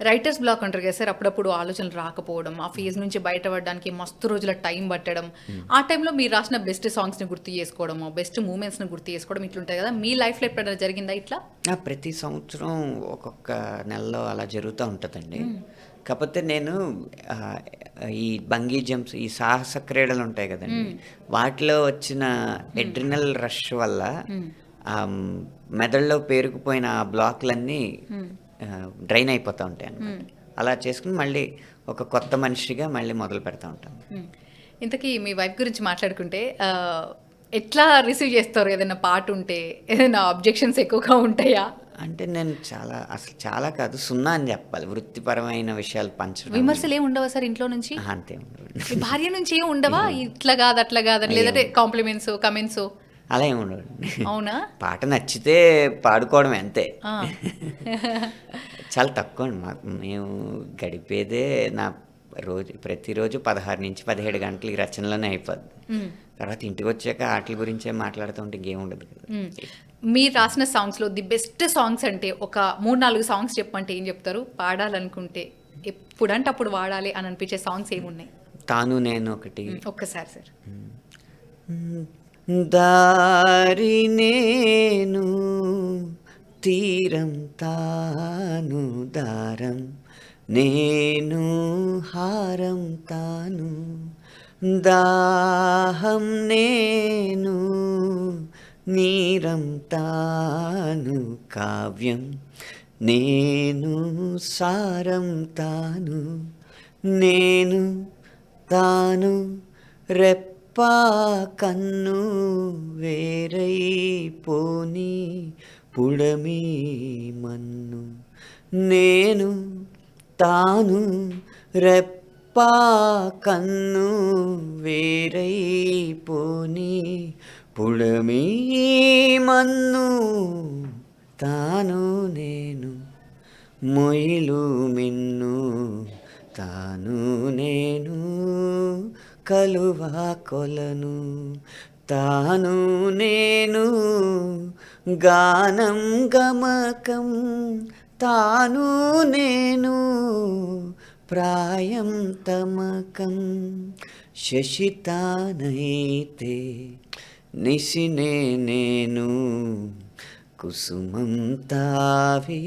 Writers black అంటారు కదా sir. అప్పుడప్పుడు ఆలోచనలు రాకపోవడం, ఆ ఫేజ్ నుంచి బయటపడడానికి మస్తు రోజుల టైం పట్టడం. ఆ టైంలో మీరు రాసిన బెస్ట్ సాంగ్స్‌ని గుర్తు చేసుకోవడమో, బెస్ట్ మూమెంట్స్‌ని గుర్తు చేసుకోవడం ఇట్లుంటాయి కదా! మీ లైఫ్‌లో ఎప్పుడైనా జరిగిందా ఇట్లా? ప్రతి సంవత్సరం ఒక్కొక్క నెలలో అలా జరుగుతూ ఉంటుందండి. కాకపోతే నేను ఆహ్, ఈ బంగీ జంప్స్, ఈ సాహస క్రీడలు ఉంటాయి కదండీ! హ్మ్. వాటిలో వచ్చిన హ్మ్. అడ్రినల్ రష్ వల్ల హ్మ్. ఆహ్, హ్మ్, మెదడులో పేరుకుపోయిన ఆ బ్లాక్‌లన్నీ హ్మ్. డ్రైన్ అయిపోతా ఉంటాయన్నమాట. హ్మ్. అలా చేసుకొని మళ్ళీ ఒక కొత్త మనిషిగా మళ్ళీ మొదలు పెడతా ఉంటాను. హ్మ్. ఇంతకీ మీ వైఫ్ గురించి మాట్లాడుకుంటే ఎట్లా రిసీవ్ చేస్తారు ఏదైనా పాటుంటే? ఏదైనా అబ్జెక్షన్స్ ఎక్కువగా ఉంటాయా? అంటే నేను అసలు చాలా కాదు, 0 అని చెప్పాలి. వృత్తిపరమైన విషయాలు పంచడం విమర్శలేమి ఉండవా సార్ ఇంట్లో నుంచి? అంతే ఉండదు. మీ భార్య నుంచి ఏమి ఉండవా? ఏం ఇట్లా గాదు, అట్లా గాదని ఏం లేదంటే కాంప్లిమెంట్సో, కమెంట్సో అలా ఏమి ఉండవండి. అవునా? పాట నచ్చితే పాడుకోవడమే అంతే. ఆ! చాలా తక్కువండి మేము గడిపేదే నా ప్రతిరోజు 16-17 గంటలు ఈ రచనలోనే అయిపోద్ది. హ్మ్. తర్వాత ఇంటికొచ్చాక ఆటిల గురించే మాట్లాడుతూ ఉంటే ఇంకేముండదు కదా! హ్మ్. మీరు రాసిన సాంగ్స్‌లో ది బెస్ట్ సాంగ్స్ అంటే ఒక 3, 4 సాంగ్స్ చెప్పమంటే ఏం చెప్తారు? పాడాలనుకుంటే ఎప్పుడంటే అప్పుడు వాడాలి అని అనిపించే సాంగ్స్ ఏమున్నాయి? 'తాను నేను' ఒకటి. ఒక్కసారి సార్. హ్మ్. దారి నేను, తీరం తాను, దారం నేను, హారం తాను, దాహం నేను, నీరం తాను, కావ్యం నేను, సారం తాను, నేను తాను, రెప్పా కన్ను వేరై పోని, పుడమి మన్ను, నేను తాను, రెప్పా కన్ను వేరై పోని, పుడమి మన్ను, తాను నేను, మొయిలు మిన్ను, తాను నేను, కలువ కొలను, తాను నేను, గానం గమకం, తాను నేను, ప్రాయం తమకం, శశితానైతే నిశినే నేను, కుసుమం తావి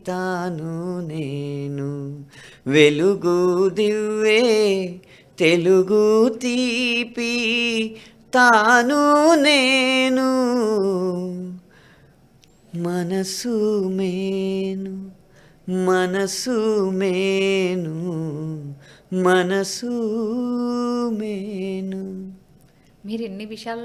తాను నేను, వెలుగు దివ్వే తెలుగు తీపి, తాను నేను, మనసు మేను, మనసు మేను, మనసు మేను. మీరు ఎన్ని విషయాలు